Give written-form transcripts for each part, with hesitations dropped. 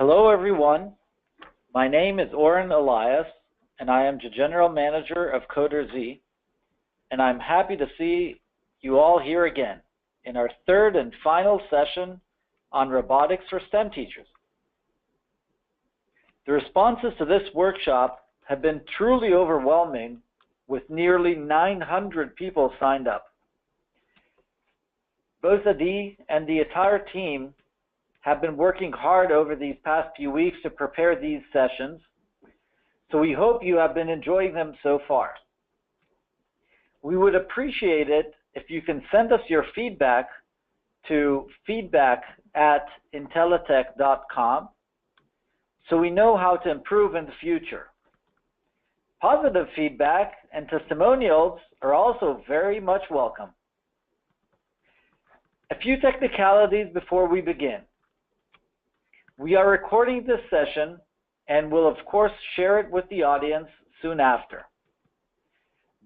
Hello everyone, my name is Oren Elias and I am the General Manager of Coder-Z, and I'm happy to see you all here again in our third and final session on robotics for STEM teachers. The responses to this workshop have been truly overwhelming, with nearly 900 people signed up. Both Adi and the entire team have been working hard over these past few weeks to prepare these sessions, so we hope you have been enjoying them so far. We would appreciate it if you can send us your feedback to feedback@intellatech.com so we know how to improve in the future. Positive feedback and testimonials are also very much welcome. A few technicalities before we begin. We are recording this session and will of course share it with the audience soon after.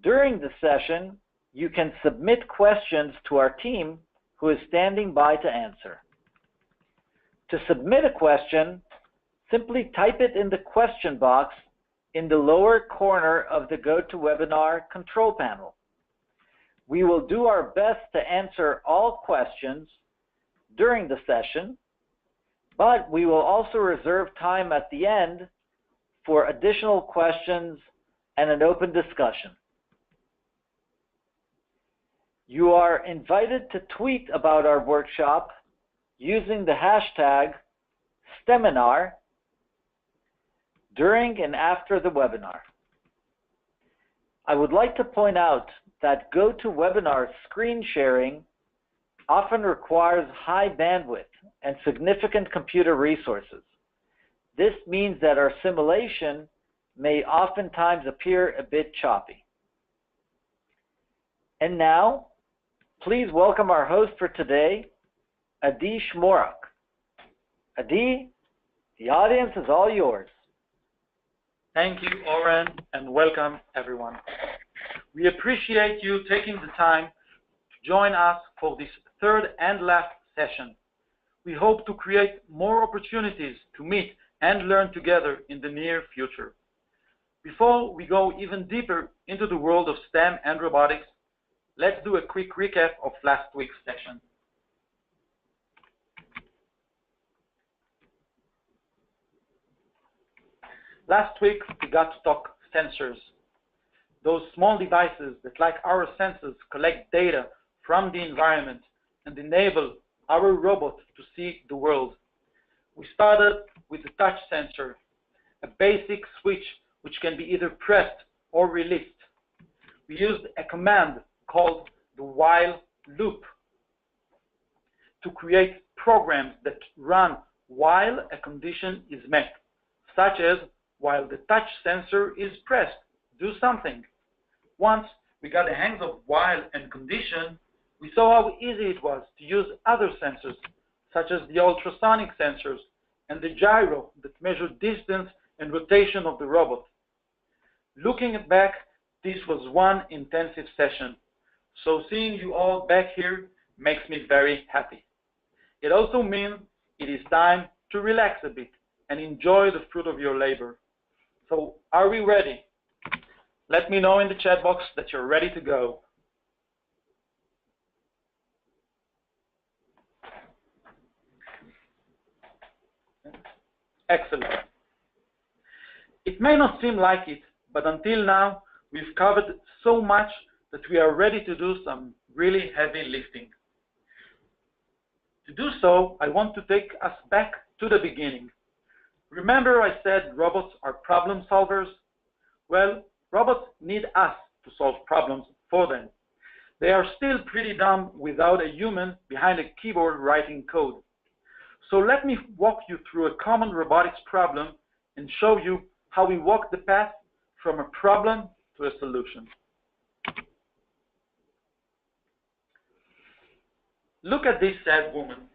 During the session, you can submit questions to our team who is standing by to answer. To submit a question, simply type it in the question box in the lower corner of the GoToWebinar control panel. We will do our best to answer all questions during the session, but we will also reserve time at the end for additional questions and an open discussion. You are invited to tweet about our workshop using the hashtag STEMinar during and after the webinar. I would like to point out that GoToWebinar screen sharing often requires high bandwidth and significant computer resources. This means that our simulation may oftentimes appear a bit choppy. And now, please welcome our host for today, Adi Shmorak. Adi, the audience is all yours. Thank you, Oren, and welcome everyone. We appreciate you taking the time to join us for this third and last session. We hope to create more opportunities to meet and learn together in the near future. Before we go even deeper into the world of STEM and robotics, let's do a quick recap of last week's session. Last week, we got to talk sensors. Those small devices that, like our senses, collect data from the environment and enable our robot to see the world. We started with the touch sensor, a basic switch which can be either pressed or released. We used a command called the while loop to create programs that run while a condition is met, such as while the touch sensor is pressed, do something. Once we got the hang of while and condition, we saw how easy it was to use other sensors, such as the ultrasonic sensors and the gyro that measure distance and rotation of the robot. Looking back, this was one intensive session, so seeing you all back here makes me very happy. It also means it is time to relax a bit and enjoy the fruit of your labor. So, are we ready? Let me know in the chat box that you're ready to go. Excellent. It may not seem like it, but until now, we've covered so much that we are ready to do some really heavy lifting. To do so, I want to take us back to the beginning. Remember I said robots are problem solvers? Well, robots need us to solve problems for them. They are still pretty dumb without a human behind a keyboard writing code. So let me walk you through a common robotics problem and show you how we walk the path from a problem to a solution. Look at this sad woman.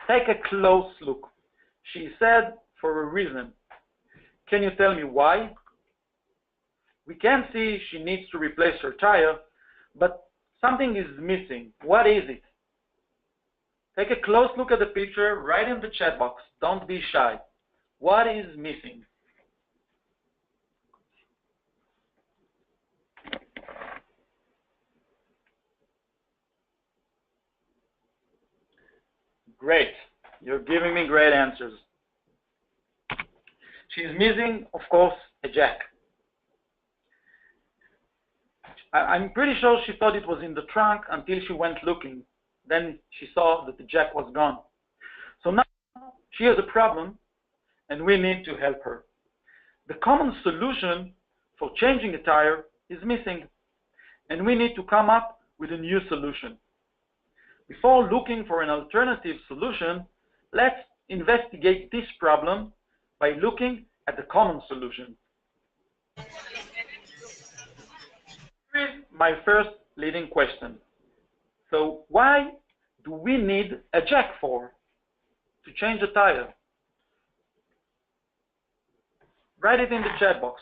Take a close look. She is sad for a reason. Can you tell me why? We can see she needs to replace her tire, but something is missing. What is it? Take a close look at the picture right in the chat box. Don't be shy. What is missing? Great. You're giving me great answers. She's missing, of course, a jack. I'm pretty sure she thought it was in the trunk until she went looking. Then she saw that the jack was gone. So now she has a problem, and we need to help her. The common solution for changing a tire is missing, and we need to come up with a new solution. Before looking for an alternative solution, let's investigate this problem by looking at the common solution. Here is my first leading question. So why do we need a jack for? To change a tire? Write it in the chat box.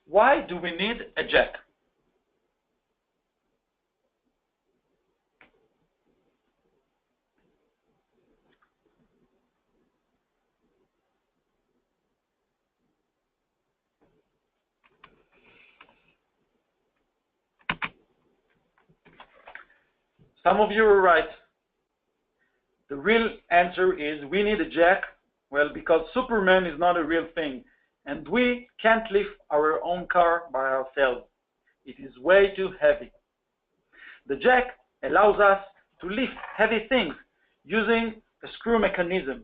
Why do we need a jack? Some of you are right. The real answer is we need a jack, well, because Superman is not a real thing, and we can't lift our own car by ourselves. It is way too heavy. The jack allows us to lift heavy things using a screw mechanism.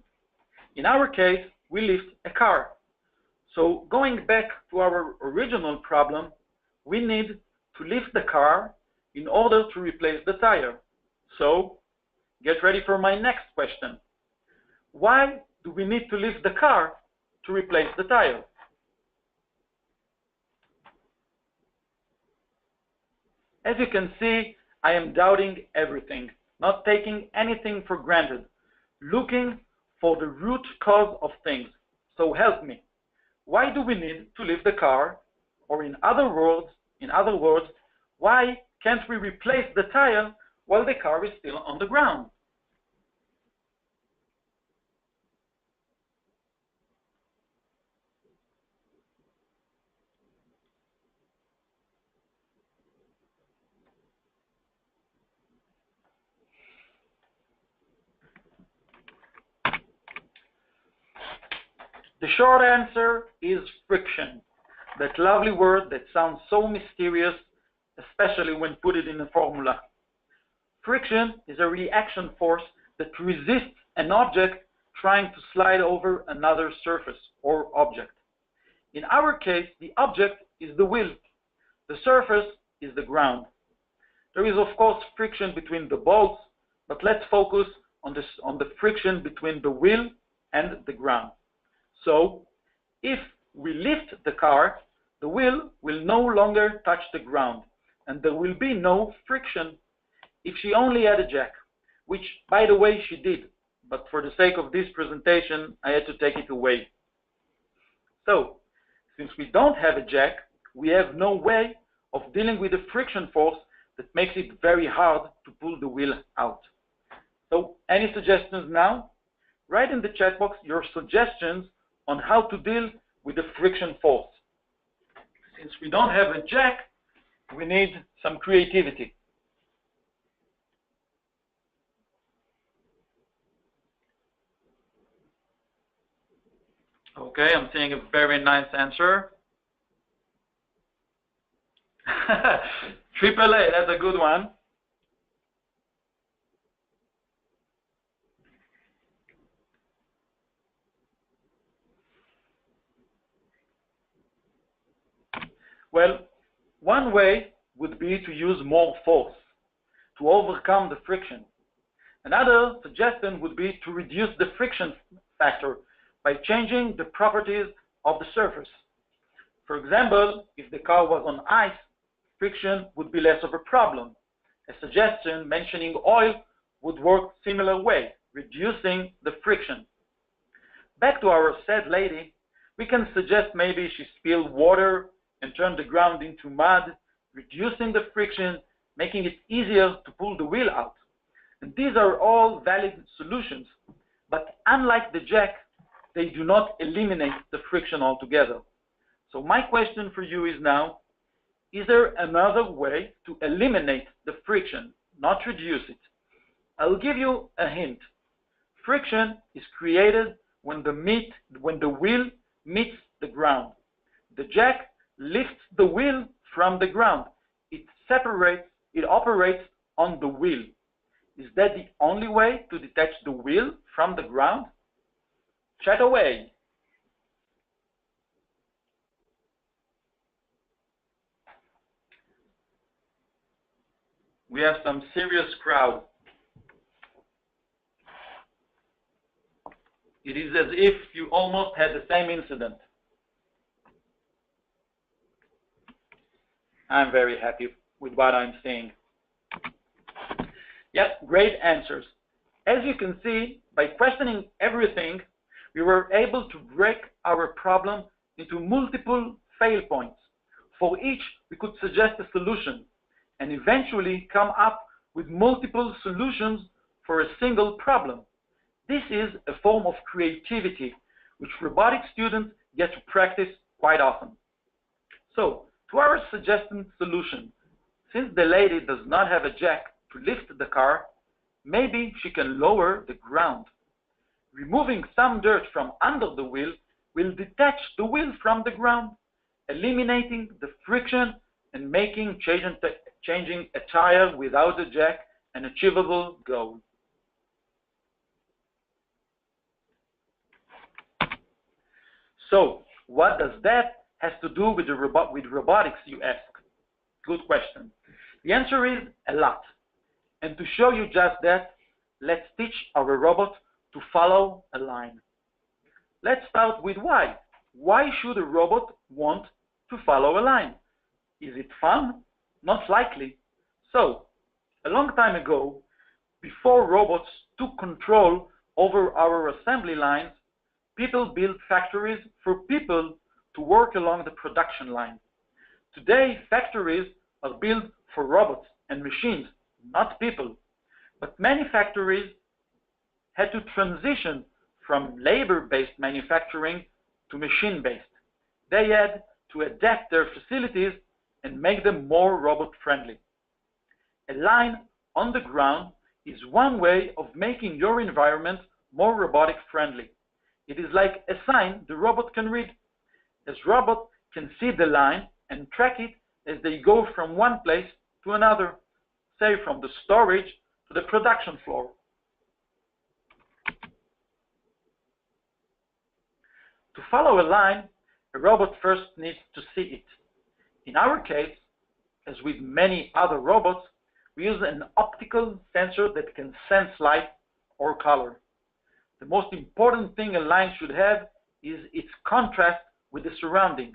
In our case, we lift a car. So going back to our original problem, we need to lift the car in order to replace the tire. So, get ready for my next question. Why do we need to lift the car to replace the tire? As you can see, I am doubting everything, not taking anything for granted, looking for the root cause of things. So help me. Why do we need to lift the car? Or in other words, why can't we replace the tire while the car is still on the ground? The short answer is friction. That lovely word that sounds so mysterious, especially when put it in a formula. Friction is a reaction force that resists an object trying to slide over another surface or object. In our case, the object is the wheel. The surface is the ground. There is, of course, friction between the bolts, but let's focus on the friction between the wheel and the ground. So, if we lift the car, the wheel will no longer touch the ground, and there will be no friction. If she only had a jack, which, by the way, she did, but for the sake of this presentation, I had to take it away. So, since we don't have a jack, we have no way of dealing with the friction force that makes it very hard to pull the wheel out. So, any suggestions now? Write in the chat box your suggestions on how to deal with the friction force. Since we don't have a jack, we need some creativity. Okay, I'm seeing a very nice answer. AAA, that's a good one. Well, one way would be to use more force to overcome the friction. Another suggestion would be to reduce the friction factor by changing the properties of the surface. For example, if the car was on ice, friction would be less of a problem. A suggestion mentioning oil would work similar way, reducing the friction. Back to our sad lady, we can suggest maybe she spilled water and turned the ground into mud, reducing the friction, making it easier to pull the wheel out. And these are all valid solutions. But unlike the jack, they do not eliminate the friction altogether. So my question for you is now, is there another way to eliminate the friction, not reduce it? I'll give you a hint. Friction is created when the wheel meets the ground. The jack lifts the wheel from the ground. It operates on the wheel. Is that the only way to detach the wheel from the ground? Chat away. We have some serious crowd. It is as if you almost had the same incident. I'm very happy with what I'm seeing. Yep, great answers. As you can see, by questioning everything, we were able to break our problem into multiple fail points. For each, we could suggest a solution and eventually come up with multiple solutions for a single problem. This is a form of creativity, which robotic students get to practice quite often. So, to our suggested solution, since the lady does not have a jack to lift the car, maybe she can lower the ground. Removing some dirt from under the wheel will detach the wheel from the ground, eliminating the friction and making changing a tire without a jack an achievable goal. So, what does that have to do with robotics, you ask? Good question. The answer is a lot. And to show you just that, let's teach our robot to follow a line. Let's start with why. Why should a robot want to follow a line? Is it fun? Not likely. So, a long time ago, before robots took control over our assembly lines, people built factories for people to work along the production line. Today, factories are built for robots and machines, not people. But many factories had to transition from labor-based manufacturing to machine-based. They had to adapt their facilities and make them more robot-friendly. A line on the ground is one way of making your environment more robotic-friendly. It is like a sign the robot can read. As robot can see the line and track it as they go from one place to another, say from the storage to the production floor. To follow a line, a robot first needs to see it. In our case, as with many other robots, we use an optical sensor that can sense light or color. The most important thing a line should have is its contrast with the surrounding.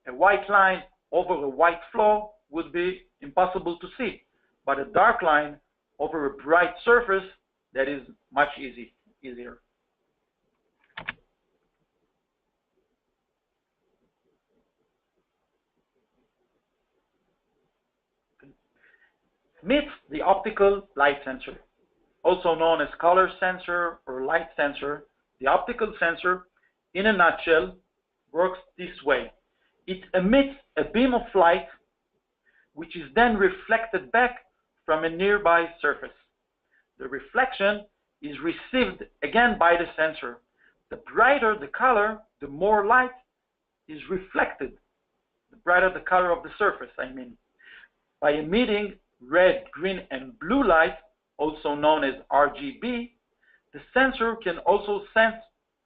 A white line over a white floor would be impossible to see, but a dark line over a bright surface, that is much easier. Meet the optical light sensor. Also known as color sensor or light sensor, the optical sensor, in a nutshell, works this way. It emits a beam of light, which is then reflected back from a nearby surface. The reflection is received again by the sensor. The brighter the color, the more light is reflected. The brighter the color of the surface, I mean. By emitting red, green, and blue light, also known as RGB, the sensor can also sense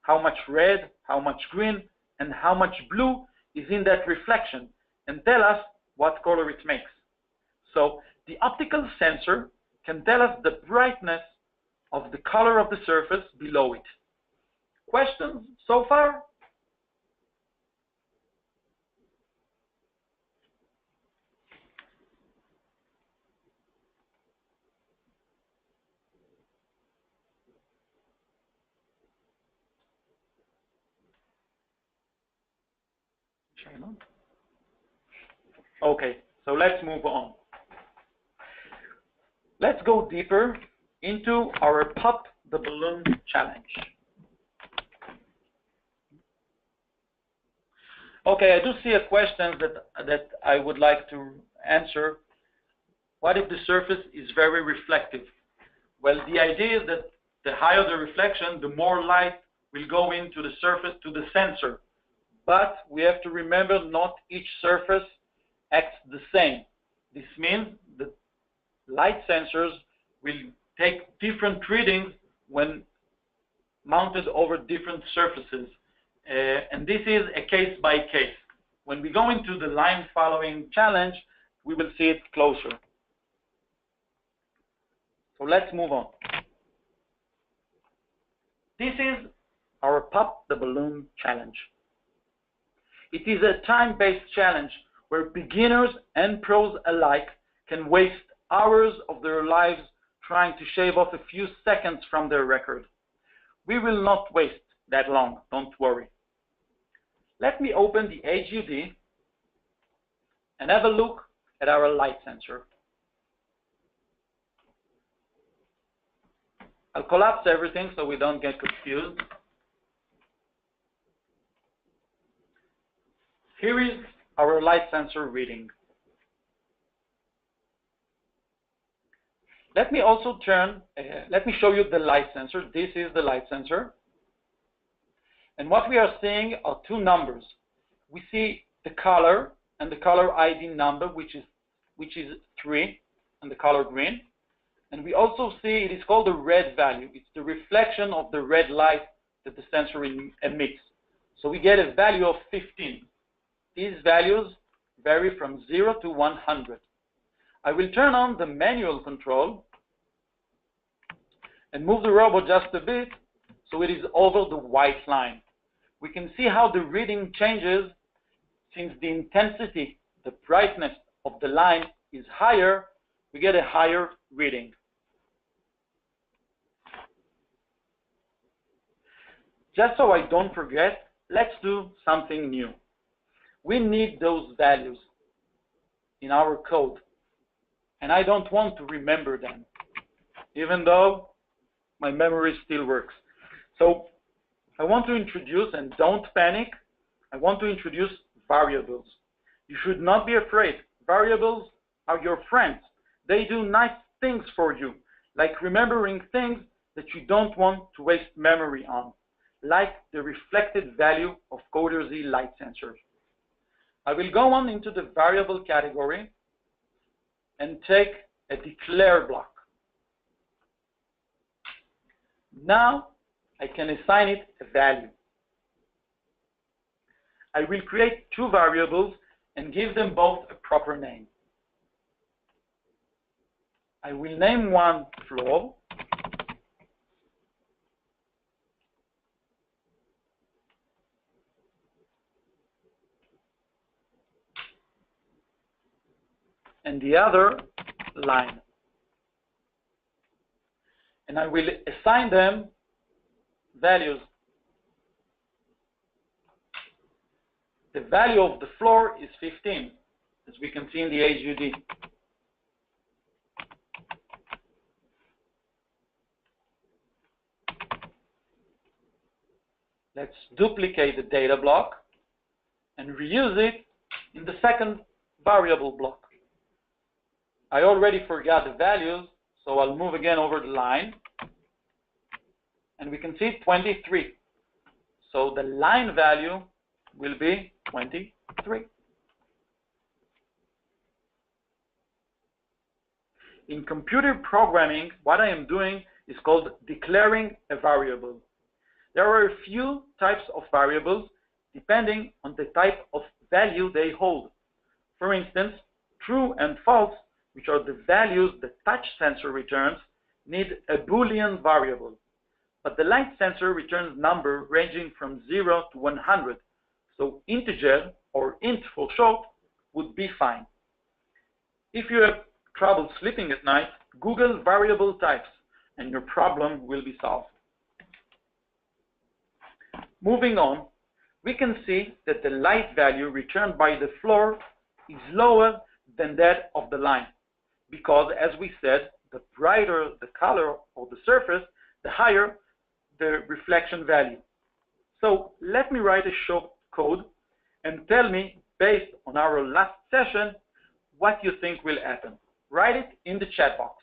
how much red, how much green, and how much blue is in that reflection and tell us what color it makes. So the optical sensor can tell us the brightness of the color of the surface below it. Questions so far? Okay, so let's move on. Let's go deeper into our Pop the Balloon challenge. Okay, I do see a question that I would like to answer. What if the surface is very reflective? Well, the idea is that the higher the reflection, the more light will go into the surface, to the sensor. But we have to remember not each surface acts the same. This means that light sensors will take different readings when mounted over different surfaces. And this is a case by case. When we go into the line following challenge, we will see it closer. So let's move on. This is our Pop the Balloon challenge. It is a time-based challenge where beginners and pros alike can waste hours of their lives trying to shave off a few seconds from their record. We will not waste that long, don't worry. Let me open the HUD and have a look at our light sensor. I'll collapse everything so we don't get confused. Here is our light sensor reading. Let me also let me show you the light sensor. This is the light sensor. And what we are seeing are two numbers. We see the color and the color ID number, which is 3, and the color green. And we also see it is called the red value. It's the reflection of the red light that the sensor emits. So we get a value of 15. These values vary from 0 to 100. I will turn on the manual control and move the robot just a bit so it is over the white line. We can see how the reading changes since the intensity, the brightness of the line is higher, we get a higher reading. Just so I don't forget, let's do something new. We need those values in our code, and I don't want to remember them, even though my memory still works. So I want to introduce, and don't panic, I want to introduce variables. You should not be afraid. Variables are your friends. They do nice things for you, like remembering things that you don't want to waste memory on, like the reflected value of Coder Z light sensors. I will go on into the variable category and take a declare block. Now I can assign it a value. I will create two variables and give them both a proper name. I will name one floor and the other line. And I will assign them values. The value of the floor is 15, as we can see in the HUD. Let's duplicate the data block and reuse it in the second variable block. I already forgot the values, so I'll move again over the line, and we can see 23. So the line value will be 23. In computer programming, what I am doing is called declaring a variable. There are a few types of variables depending on the type of value they hold. For instance, true and false, which are the values the touch sensor returns, need a Boolean variable. But the light sensor returns number ranging from 0 to 100, so integer, or int for short, would be fine. If you have trouble sleeping at night, Google variable types, and your problem will be solved. Moving on, we can see that the light value returned by the floor is lower than that of the line, because, as we said, the brighter the color of the surface, the higher the reflection value. So let me write a short code and tell me, based on our last session, what you think will happen. Write it in the chat box.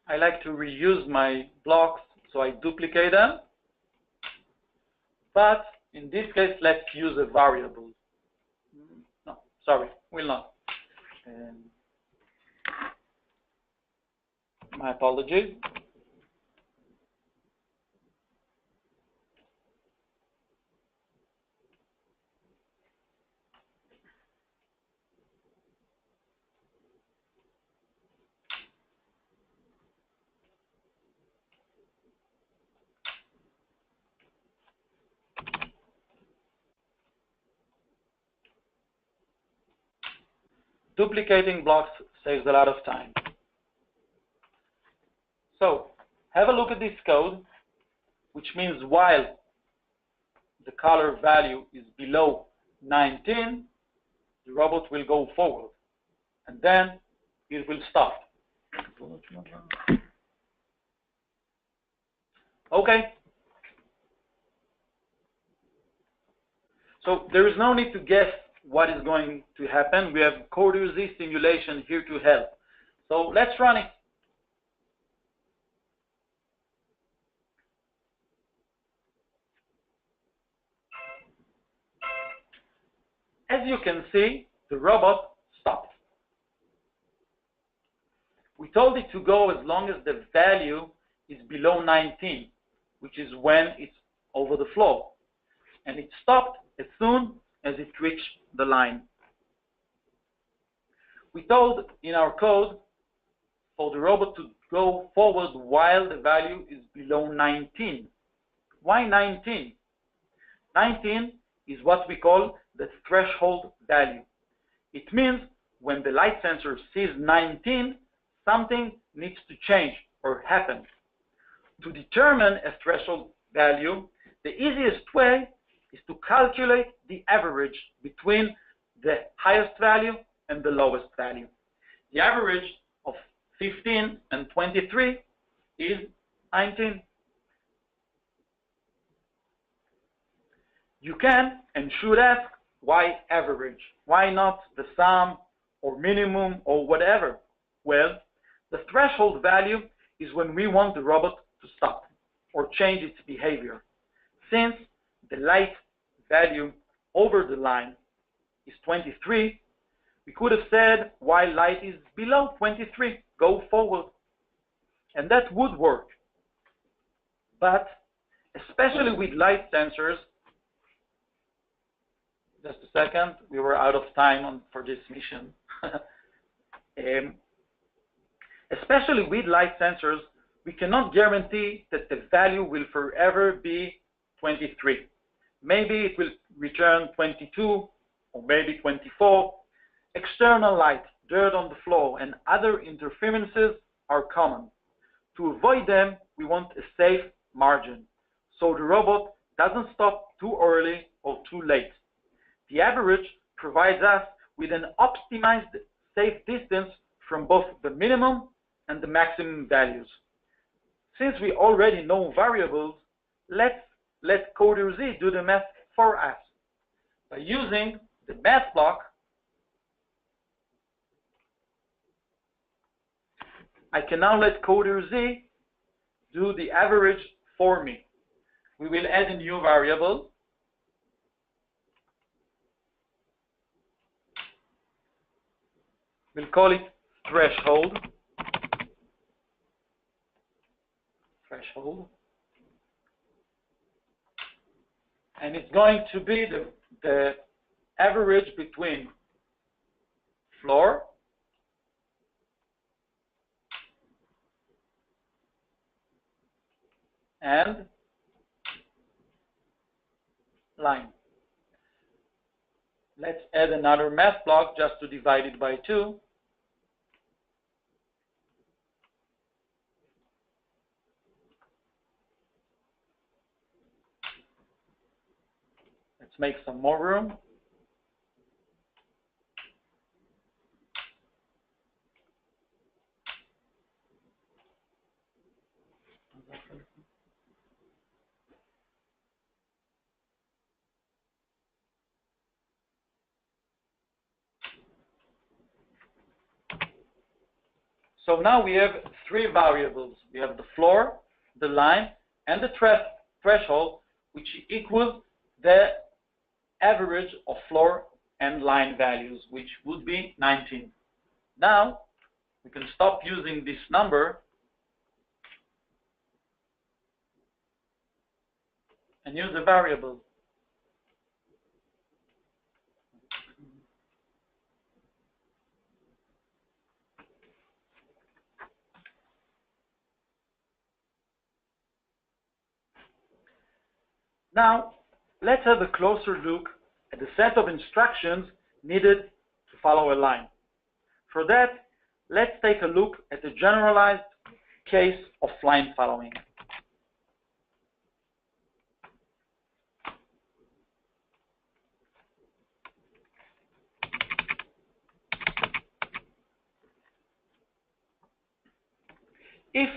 I like to reuse my blocks, so I duplicate them. But in this case, let's use a variable. No, sorry, will not. My apologies. Duplicating blocks saves a lot of time. So, have a look at this code, which means while the color value is below 19, the robot will go forward, and then it will stop. Okay. So there is no need to guess what is going to happen. We have Coder-Z simulation here to help. So let's run it. As you can see, the robot stopped. We told it to go as long as the value is below 19, which is when it's over the floor. And it stopped as soon as it reached the line. We told in our code for the robot to go forward while the value is below 19. Why 19? 19 is what we call the threshold value. It means when the light sensor sees 19, something needs to change or happen. To determine a threshold value, the easiest way is to calculate the average between the highest value and the lowest value. The average of 15 and 23 is 19. You can and should ask, why average? Why not the sum or minimum or whatever? Well, the threshold value is when we want the robot to stop or change its behavior. Since the light value over the line is 23, we could have said while light is below 23, go forward. And that would work. But especially with light sensors, just a second, we were out of time for this mission. Especially with light sensors, we cannot guarantee that the value will forever be 23. Maybe it will return 22 or maybe 24. External light, dirt on the floor, and other interferences are common. To avoid them, we want a safe margin, so the robot doesn't stop too early or too late. The average provides us with an optimized safe distance from both the minimum and the maximum values. Since we already know variables, let's let Coder-Z do the math for us. By using the math block, I can now let Coder-Z do the average for me. We will add a new variable. We'll call it threshold. And it's going to be the average between floor and line. Let's add another math block just to divide it by 2. Let's make some more room. So now we have three variables. We have the floor, the line, and the threshold, which equals the average of floor and line values, which would be 19. Now, we can stop using this number and use a variable. Now, let's have a closer look at the set of instructions needed to follow a line. For that, let's take a look at a generalized case of line following. If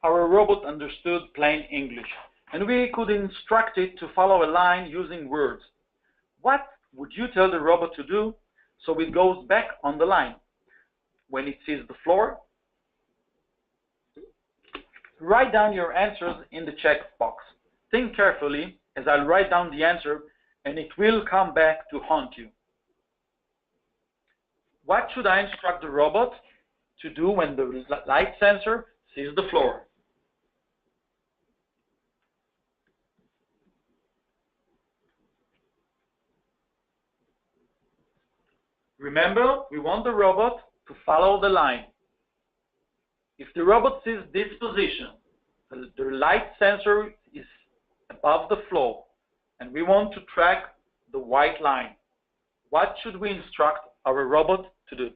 our robot understood plain English, and we could instruct it to follow a line using words, what would you tell the robot to do so it goes back on the line? When it sees the floor, write down your answers in the checkbox. Think carefully as I'll write down the answer, and it will come back to haunt you. What should I instruct the robot to do when the light sensor sees the floor? Remember, we want the robot to follow the line. If the robot sees this position, the light sensor is above the floor, and we want to track the white line, what should we instruct our robot to do?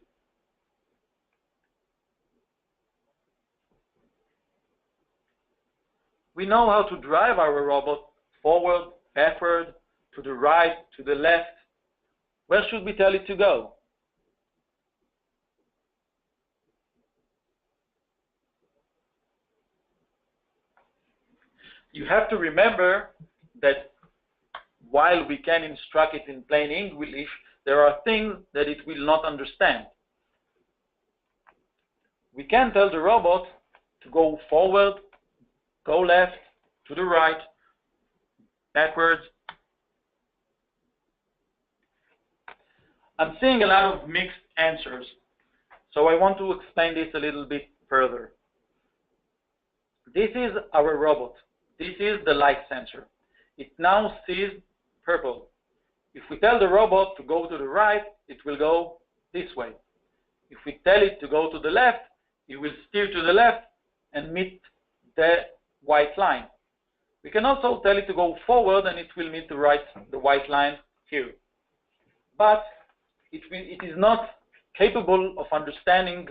We know how to drive our robot forward, backward, to the right, to the left. Where should we tell it to go? You have to remember that while we can instruct it in plain English, there are things that it will not understand. We can tell the robot to go forward, go left, to the right, backwards. I'm seeing a lot of mixed answers, so I want to explain this a little bit further. This is our robot. This is the light sensor. It now sees purple. If we tell the robot to go to the right, it will go this way. If we tell it to go to the left, it will steer to the left and meet the white line. We can also tell it to go forward, and it will meet the white line here. But it is not capable of understanding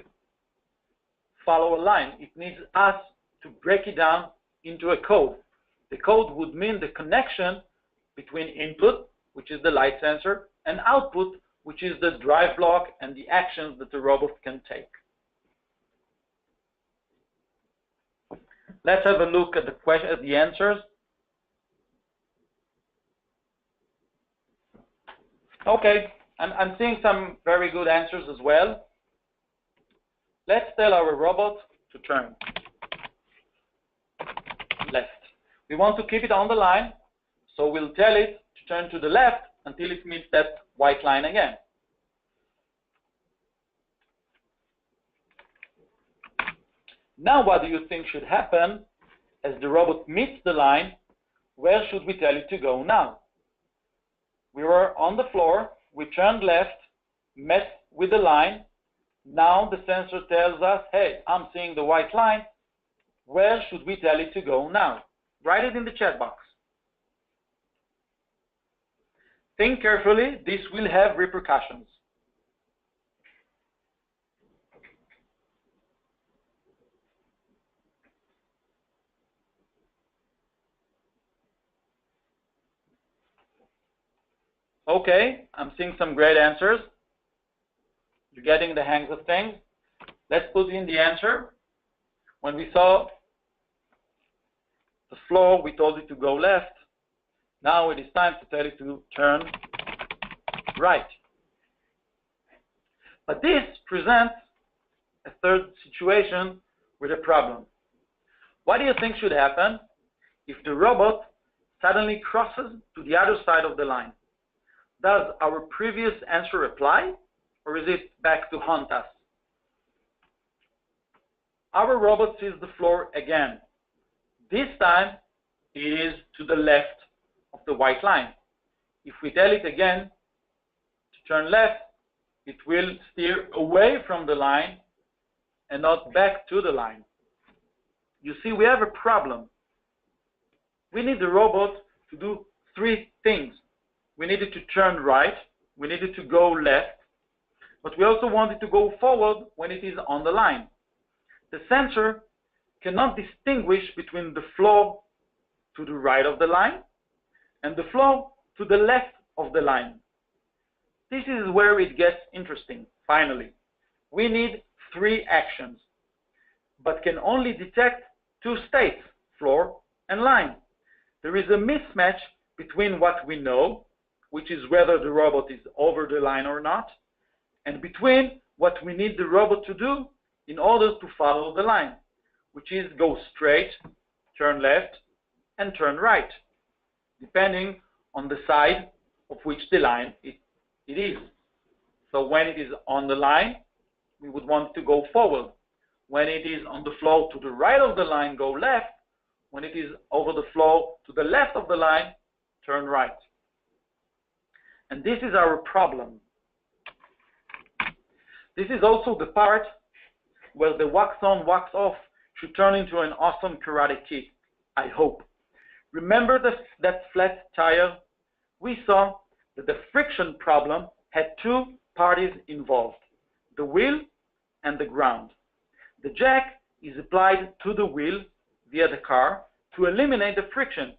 follow a line. It needs us to break it down into a code. The code would mean the connection between input, which is the light sensor, and output, which is the drive block and the actions that the robot can take. Let's have a look at the answers. Okay, I'm seeing some very good answers as well. Let's tell our robot to turn left. We want to keep it on the line, so we'll tell it to turn to the left until it meets that white line again. Now, what do you think should happen as the robot meets the line? Where should we tell it to go now? We were on the floor, we turned left, met with the line. Now the sensor tells us, hey, I'm seeing the white line. Where should we tell it to go now? Write it in the chat box. Think carefully, this will have repercussions. Okay, I'm seeing some great answers. You're getting the hang of things. Let's put in the answer. When we saw the floor, we told it to go left. Now it is time to tell it to turn right. But this presents a third situation with a problem. What do you think should happen if the robot suddenly crosses to the other side of the line? Does our previous answer apply, or is it back to haunt us? Our robot sees the floor again. This time, it is to the left of the white line. If we tell it again to turn left, it will steer away from the line and not back to the line. You see, we have a problem. We need the robot to do three things. We need it to turn right, we need it to go left, but we also want it to go forward when it is on the line. The sensor cannot distinguish between the floor to the right of the line and the floor to the left of the line. This is where it gets interesting, finally. We need three actions, but can only detect two states, floor and line. There is a mismatch between what we know, which is whether the robot is over the line or not, and between what we need the robot to do in order to follow the line, which is go straight, turn left, and turn right, depending on the side of which the line it is. So when it is on the line, we would want to go forward. When it is on the floor to the right of the line, go left. When it is over the floor to the left of the line, turn right. And this is our problem. This is also the part where the wax on, wax off should turn into an awesome karate kick, I hope. Remember that flat tire? We saw that the friction problem had two parties involved, the wheel and the ground. The jack is applied to the wheel via the car to eliminate the friction,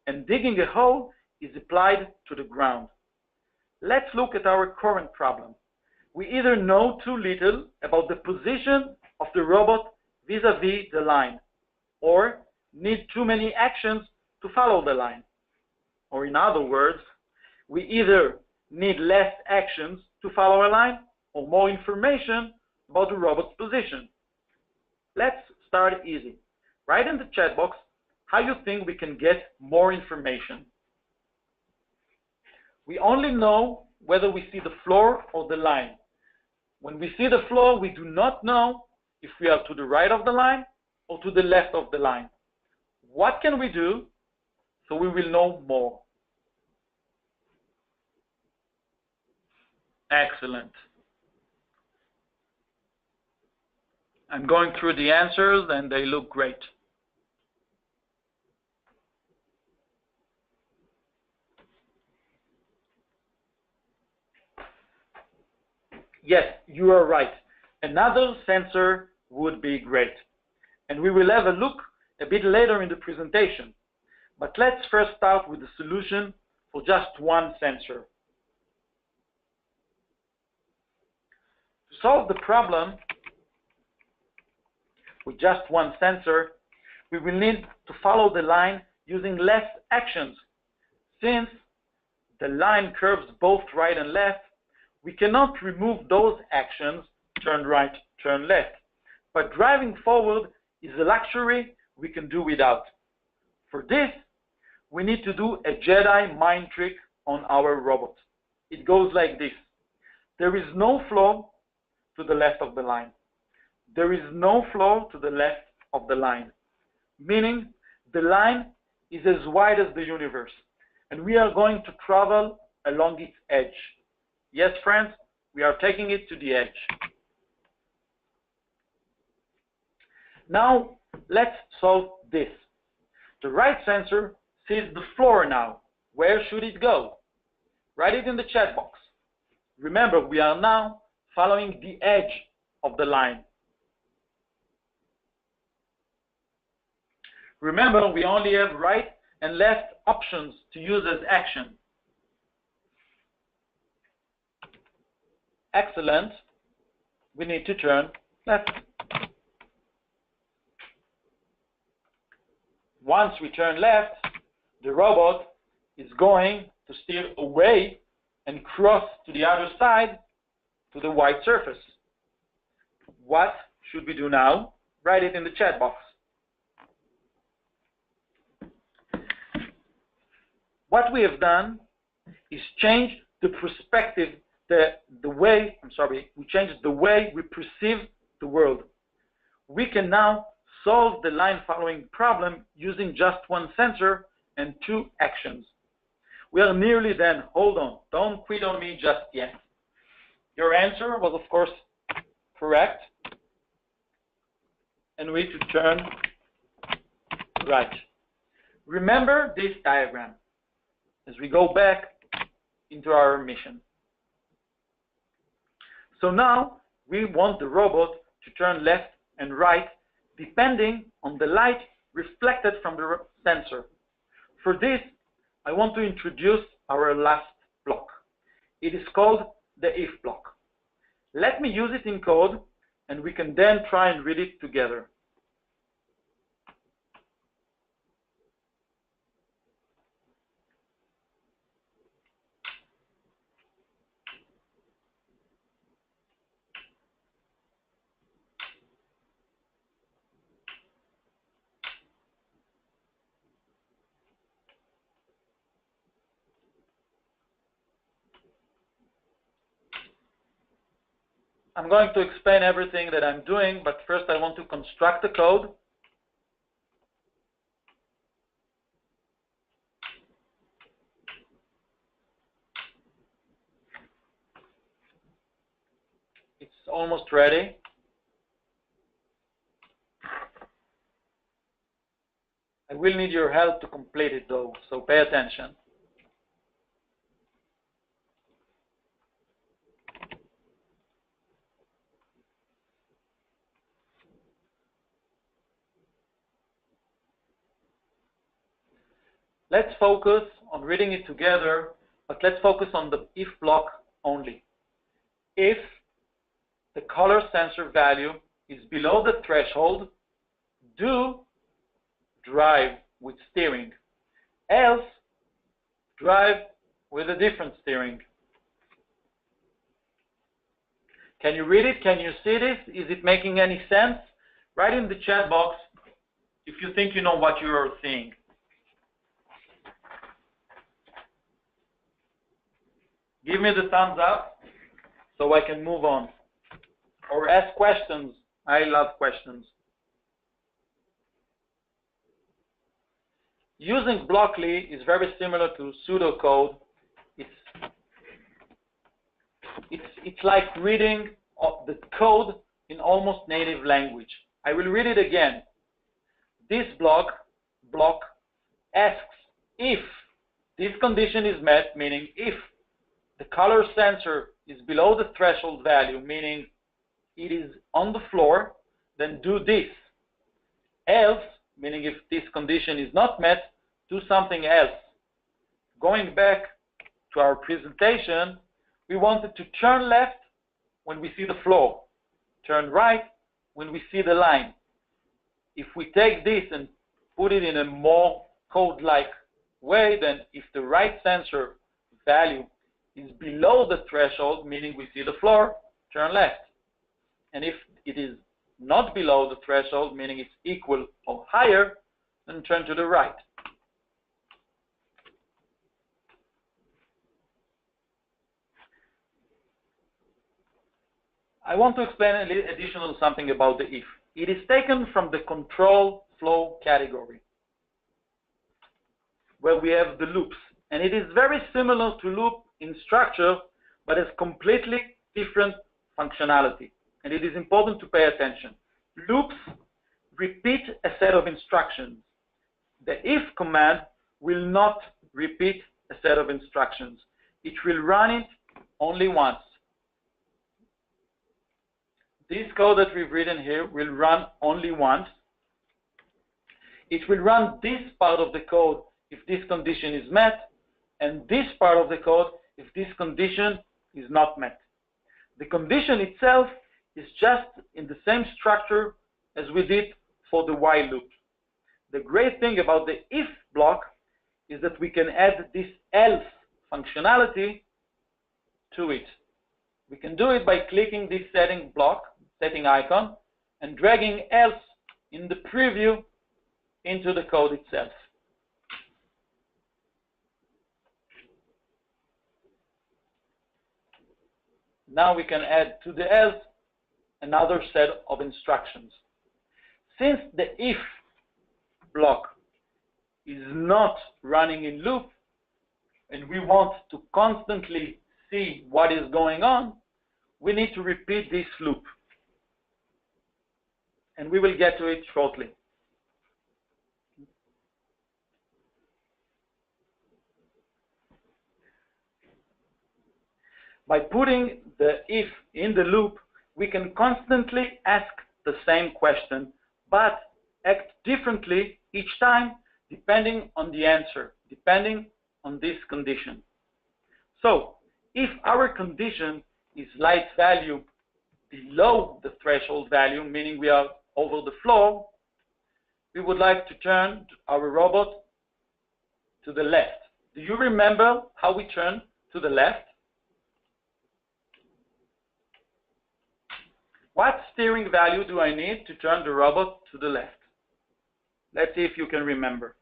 and digging a hole is applied to the ground. Let's look at our current problem. We either know too little about the position of the robot vis-a-vis the line, or need too many actions to follow the line. Or in other words, we either need less actions to follow a line, or more information about the robot's position. Let's start easy. Write in the chat box how you think we can get more information. We only know whether we see the floor or the line. When we see the floor, we do not know if we are to the right of the line or to the left of the line. What can we do so we will know more? Excellent. I'm going through the answers and they look great. Yes, you are right. Another sensor would be great. And we will have a look a bit later in the presentation. But let's first start with the solution for just one sensor. To solve the problem with just one sensor, we will need to follow the line using less actions. Since the line curves both right and left, we cannot remove those actions, turn right, turn left. But driving forward is a luxury we can do without. For this, we need to do a Jedi mind trick on our robot. It goes like this. There is no floor to the left of the line. There is no floor to the left of the line. Meaning, the line is as wide as the universe, and we are going to travel along its edge. Yes, friends, we are taking it to the edge. Now, let's solve this. The right sensor sees the floor now. Where should it go? Write it in the chat box. Remember, we are now following the edge of the line. Remember, we only have right and left options to use as action. Excellent. We need to turn left. Once we turn left, the robot is going to steer away and cross to the other side to the white surface. What should we do now? Write it in the chat box. What we have done is change the perspective, we changed the way we perceive the world. We can now solve the line following problem using just one sensor and two actions. We are nearly done. Hold on. Don't quit on me just yet. Your answer was, of course, correct. And we need to turn right. Remember this diagram as we go back into our mission. So now we want the robot to turn left and right depending on the light reflected from the sensor. For this, I want to introduce our last block. It is called the if block. Let me use it in code, and we can then try and read it together. I'm going to explain everything that I'm doing, but first I want to construct the code. It's almost ready. I will need your help to complete it though, so pay attention. Let's focus on reading it together, but let's focus on the if block only. If the color sensor value is below the threshold, do drive with steering. Else, drive with a different steering. Can you read it? Can you see this? Is it making any sense? Write in the chat box if you think you know what you are seeing. Give me the thumbs up so I can move on. Or ask questions. I love questions. Using Blockly is very similar to pseudocode. It's like reading the code in almost native language. I will read it again. This block asks if this condition is met, meaning if the color sensor is below the threshold value, meaning it is on the floor, then do this. Else, meaning if this condition is not met, do something else. Going back to our presentation, we wanted to turn left when we see the floor, turn right when we see the line. If we take this and put it in a more code-like way, then if the right sensor value is below the threshold, meaning we see the floor, turn left. And if it is not below the threshold, meaning it's equal or higher, then turn to the right. I want to explain a little additional something about the if. It is taken from the control flow category, where we have the loops. And it is very similar to loop in structure, but has completely different functionality. And it is important to pay attention. Loops repeat a set of instructions. The if command will not repeat a set of instructions. It will run it only once. This code that we've written here will run only once. It will run this part of the code if this condition is met, and this part of the code if this condition is not met. The condition itself is just in the same structure as we did for the while loop. The great thing about the if block is that we can add this else functionality to it. We can do it by clicking this setting icon, and dragging else in the preview into the code itself. Now we can add to the else another set of instructions. Since the if block is not running in loop, and we want to constantly see what is going on, we need to repeat this loop. And we will get to it shortly. By putting the if in the loop, we can constantly ask the same question, but act differently each time depending on the answer, depending on this condition. So, if our condition is light value below the threshold value, meaning we are over the floor, we would like to turn our robot to the left. Do you remember how we turn to the left? What steering value do I need to turn the robot to the left? Let's see if you can remember.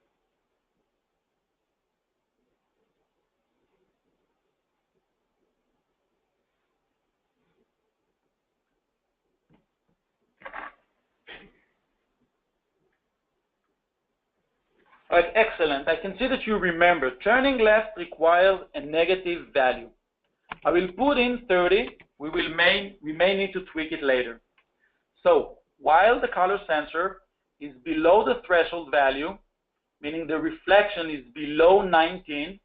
All right, excellent. I can see that you remember. Turning left requires a negative value. I will put in 30. We may need to tweak it later. So while the color sensor is below the threshold value, meaning the reflection is below 19,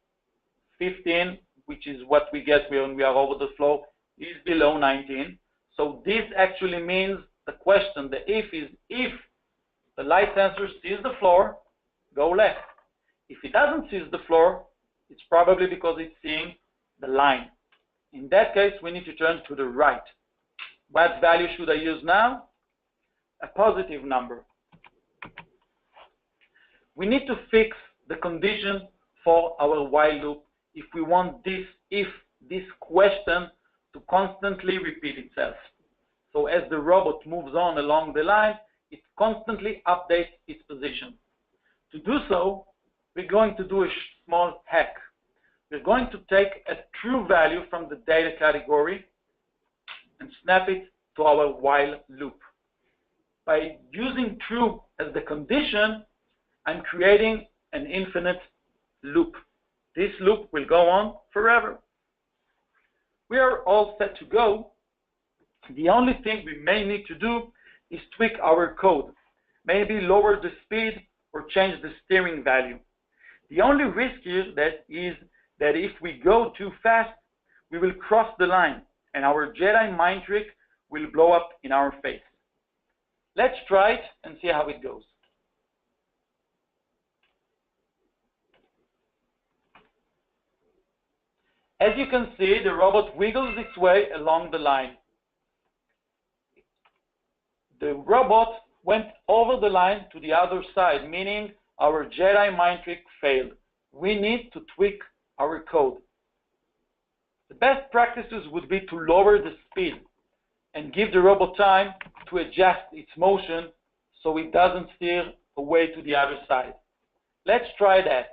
15, which is what we get when we are over the floor, is below 19. So this actually means the question, the if is if the light sensor sees the floor, go left. If it doesn't see the floor, it's probably because it's seeing the line. In that case, we need to turn to the right. What value should I use now? A positive number. We need to fix the condition for our while loop if we want this question to constantly repeat itself. So as the robot moves on along the line, it constantly updates its position. To do so, we're going to do a small hack. We're going to take a true value from the data category and snap it to our while loop. By using true as the condition, I'm creating an infinite loop. This loop will go on forever. We are all set to go. The only thing we may need to do is tweak our code, maybe lower the speed or change the steering value. The only risk here is that if we go too fast, we will cross the line and our Jedi mind trick will blow up in our face. Let's try it and see how it goes. As you can see, the robot wiggles its way along the line. The robot went over the line to the other side, meaning our Jedi mind trick failed. We need to tweak our code. The best practices would be to lower the speed and give the robot time to adjust its motion so it doesn't steer away to the other side. Let's try that.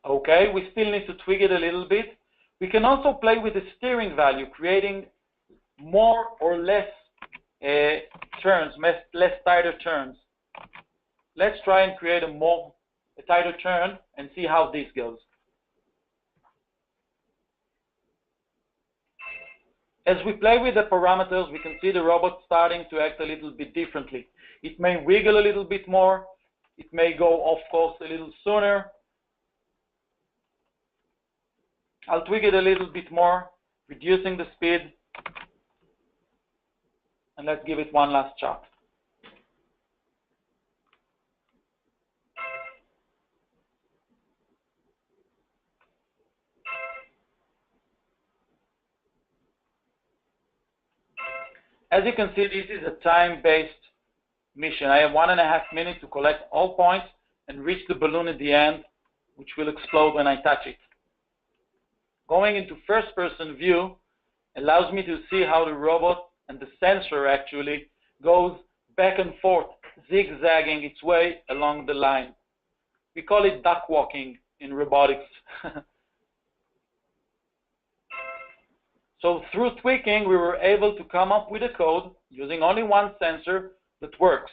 Okay, we still need to tweak it a little bit. We can also play with the steering value, creating more or less turns, less tighter turns. Let's try and create a tighter turn and see how this goes. As we play with the parameters, we can see the robot starting to act a little bit differently. It may wiggle a little bit more. It may go off course a little sooner. I'll tweak it a little bit more, reducing the speed. And let's give it one last shot. As you can see, this is a time-based mission. I have 1.5 minutes to collect all points and reach the balloon at the end, which will explode when I touch it. Going into first-person view allows me to see how the robot and the sensor actually goes back and forth, zigzagging its way along the line. We call it duck walking in robotics. So through tweaking, we were able to come up with a code using only one sensor that works.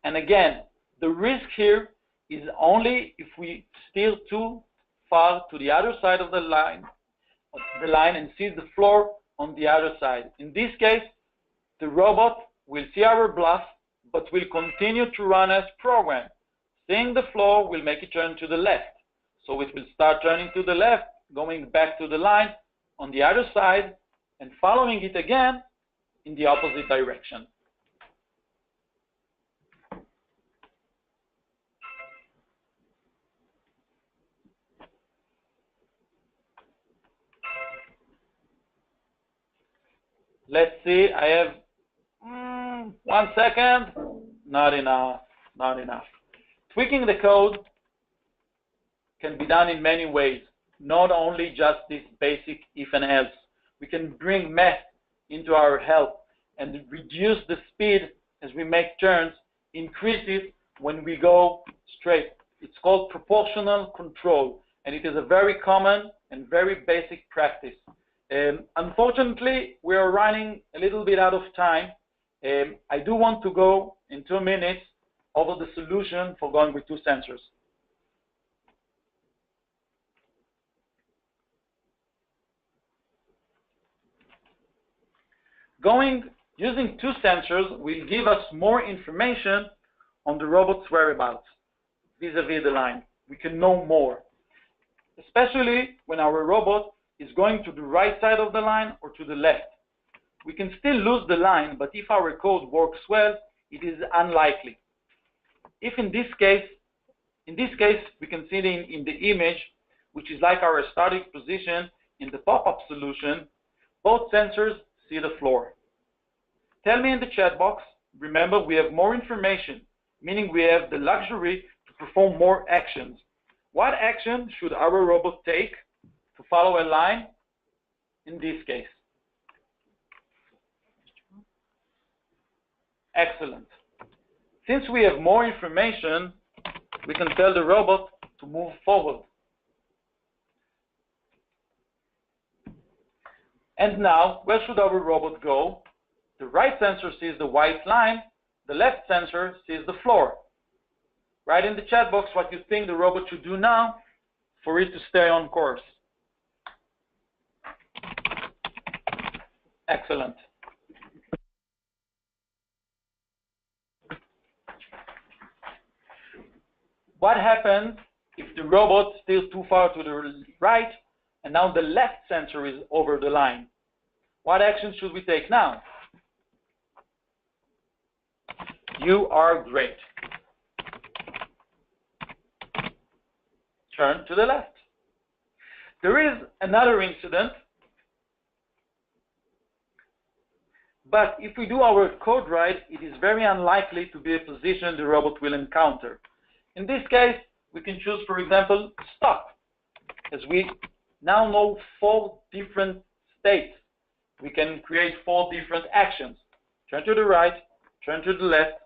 And again, the risk here is only if we steer too far to the other side of the line and see the floor on the other side. In this case, the robot will see our bluff, but will continue to run as programmed. Seeing the floor will make it turn to the left. So it will start turning to the left, going back to the line on the other side, and following it again in the opposite direction. Let's see, I have 1 second. Not enough. Tweaking the code can be done in many ways, not only just this basic if and else. We can bring math into our help and reduce the speed as we make turns, increase it when we go straight. It's called proportional control, and it is a very common and very basic practice. Unfortunately, we are running a little bit out of time. I do want to go in 2 minutes over the solution for going with 2 sensors. Using 2 sensors will give us more information on the robot's whereabouts vis-a-vis the line. We can know more, especially when our robot is going to the right side of the line or to the left. We can still lose the line, but if our code works well, it is unlikely. If in this case, we can see in the image, which is like our static position in the pop-up solution, both sensors see the floor. Tell me in the chat box. Remember, we have more information, meaning we have the luxury to perform more actions. What action should our robot take to follow a line in this case? Excellent. Since we have more information, we can tell the robot to move forward. And now, where should our robot go? The right sensor sees the white line, the left sensor sees the floor. Write in the chat box what you think the robot should do now for it to stay on course. Excellent. What happens if the robot steers too far to the right and now the left sensor is over the line? What action should we take now? You are great. Turn to the left. There is another incident, but if we do our code right, it is very unlikely to be a position the robot will encounter. In this case, we can choose, for example, stop. As we now know 4 different states, we can create 4 different actions. Turn to the right, turn to the left,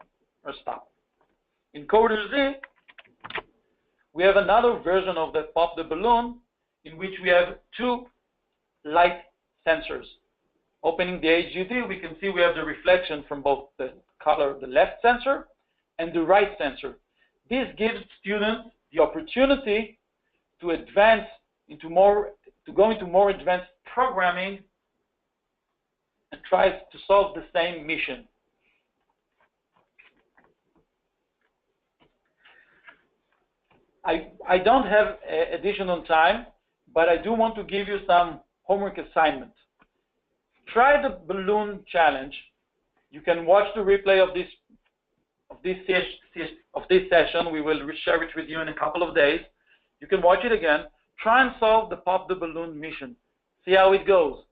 or stop. In Coder Z, we have another version of the Pop the Balloon in which we have 2 light sensors. Opening the HUD, we can see we have the reflection from both the color, the left sensor, and the right sensor. This gives students the opportunity to advance into go into more advanced programming and try to solve the same mission. I don't have additional time, but I do want to give you some homework assignment. Try the balloon challenge. You can watch the replay of this session. We will share it with you in a couple of days. You can watch it again. Try and solve the Pop the Balloon mission. See how it goes.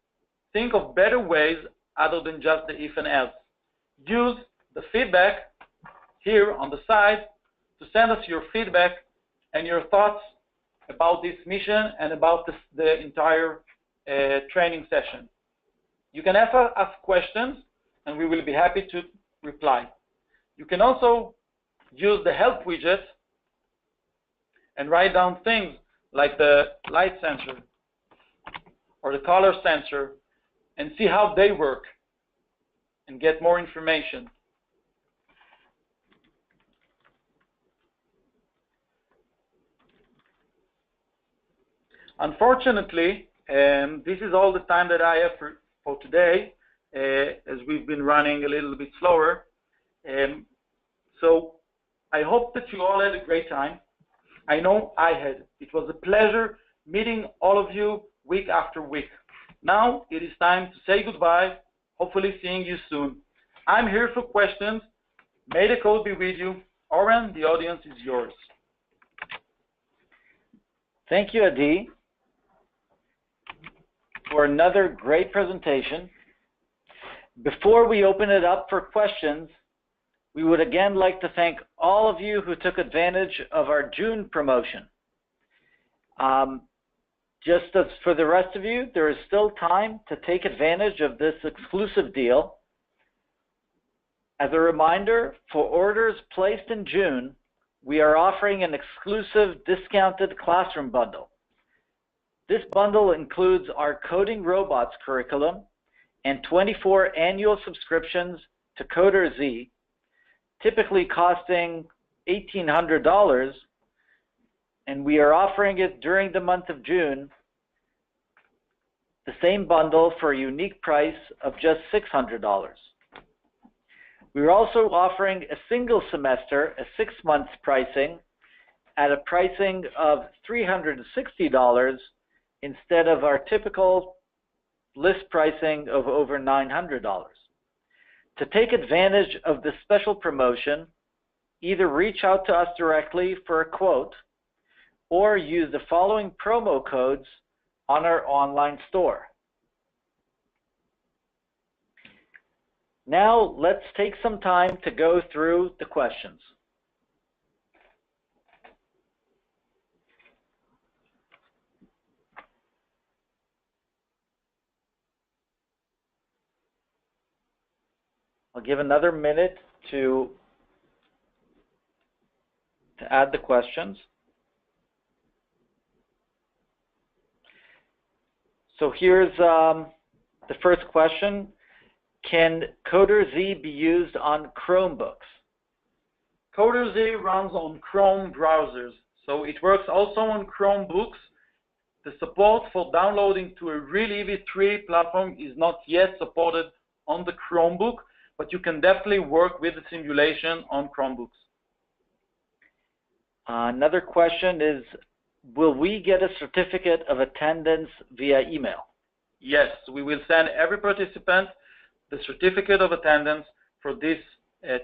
Think of better ways other than just the if and else. Use the feedback here on the side to send us your feedback and your thoughts about this mission and about the entire training session. You can ask questions, and we will be happy to reply. You can also use the help widget and write down things like the light sensor or the color sensor and see how they work and get more information. Unfortunately, this is all the time that I have for today, as we've been running a little bit slower. So I hope that you all had a great time. I know I had. It was a pleasure meeting all of you week after week. Now it is time to say goodbye, hopefully seeing you soon. I'm here for questions. May the code be with you. Oren, the audience is yours. Thank you, Adi, for another great presentation. Before we open it up for questions, we would again like to thank all of you who took advantage of our June promotion. Just as for the rest of you, there is still time to take advantage of this exclusive deal. As a reminder, for orders placed in June, we are offering an exclusive discounted classroom bundle. This bundle includes our Coding Robots curriculum and 24 annual subscriptions to CoderZ, typically costing $1,800, and we are offering it during the month of June, the same bundle for a unique price of just $600. We are also offering a single semester, a 6-month pricing, at a pricing of $360 instead of our typical list pricing of over $900. To take advantage of this special promotion, either reach out to us directly for a quote or use the following promo codes on our online store. Now let's take some time to go through the questions. I'll give another minute to add the questions. So here's the first question. Can CoderZ be used on Chromebooks? CoderZ runs on Chrome browsers, so it works also on Chromebooks. The support for downloading to a real EV3 platform is not yet supported on the Chromebook, but you can definitely work with the simulation on Chromebooks. Another question is, will we get a certificate of attendance via email? Yes, we will send every participant the certificate of attendance for this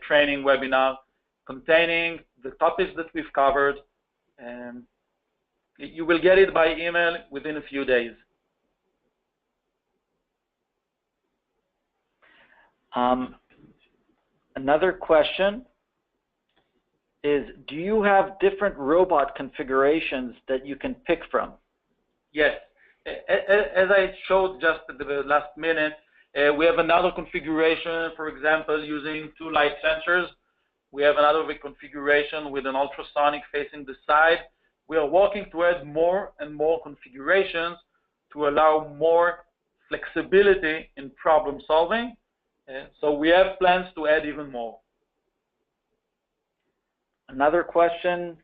training webinar containing the topics that we've covered. You will get it by email within a few days. Another question is, do you have different robot configurations that you can pick from? Yes. As I showed just at the last minute, we have another configuration, for example, using 2 light sensors. We have another configuration with an ultrasonic facing the side. We are working to add more and more configurations to allow more flexibility in problem solving. So we have plans to add even more. Another question,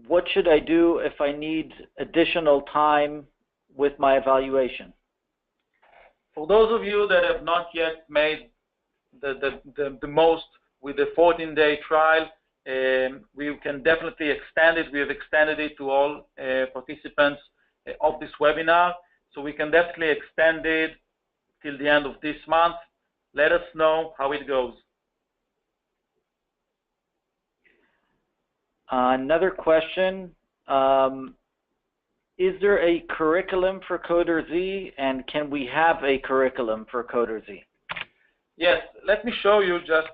what should I do if I need additional time with my evaluation? For those of you that have not yet made the most with the 14-day trial, we can definitely extend it. We have extended it to all participants of this webinar, so we can definitely extend it till the end of this month. Let us know how it goes. Another question, is there a curriculum for Coder Z, and can we have a curriculum for Coder Z? Yes, let me show you just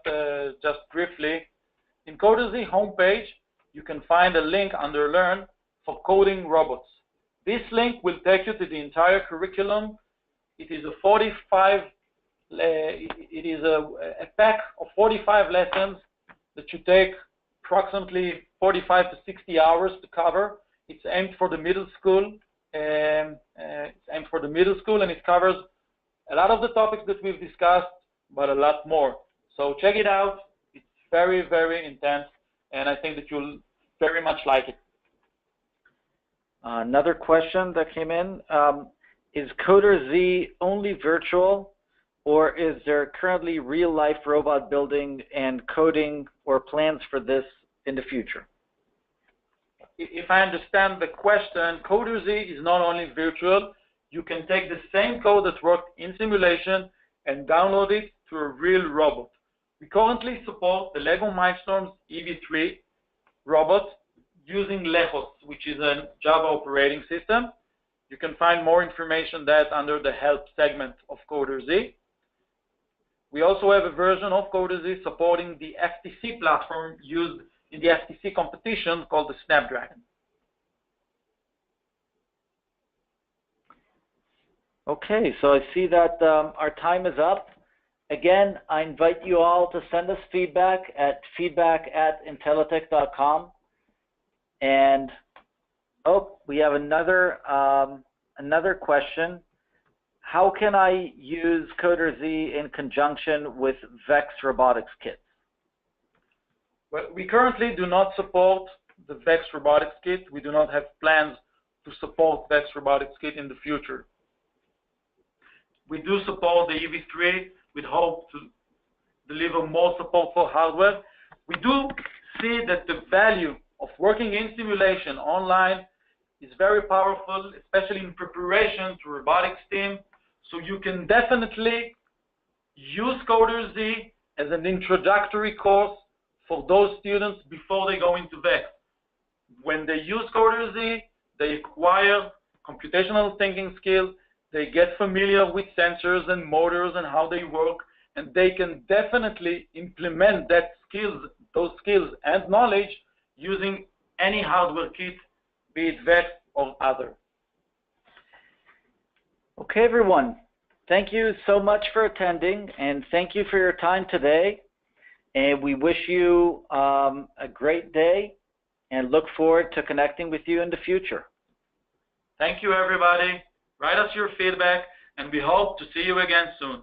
briefly. In Coder Z homepage, you can find a link under Learn for coding robots. This link will take you to the entire curriculum. It is a pack of 45 lessons that you take approximately 45 to 60 hours to cover. It's aimed for the middle school, and it covers a lot of the topics that we've discussed, but a lot more. So check it out. It's very, very intense, and I think that you'll very much like it. Another question that came in, is Coder Z only virtual, or is there currently real-life robot building and coding or plans for this in the future? If I understand the question, Coder Z is not only virtual. You can take the same code that worked in simulation and download it to a real robot. We currently support the LEGO Mindstorms EV3 robot using Lejos, which is a Java operating system. You can find more information on that under the help segment of Coder Z. We also have a version of Coder Z supporting the FTC platform used in the FTC competition called the Snapdragon. Okay, so I see that our time is up. Again, I invite you all to send us feedback at feedback@intelitech.com. And we have another question. How can I use Coder Z in conjunction with VEX Robotics Kits? Well, we currently do not support the VEX Robotics Kit. We do not have plans to support VEX Robotics Kit in the future. We do support the EV3 with hope to deliver more support for hardware. We do see that the value of working in simulation online is very powerful, especially in preparation to robotics team. So you can definitely use Coder Z as an introductory course for those students before they go into VEX. When they use Coder Z, they acquire computational thinking skills, they get familiar with sensors and motors and how they work, and they can definitely implement those skills and knowledge using any hardware kit, be it VEX or other. Okay, everyone. Thank you so much for attending, and thank you for your time today. And we wish you a great day and look forward to connecting with you in the future. Thank you, everybody. Write us your feedback, and we hope to see you again soon.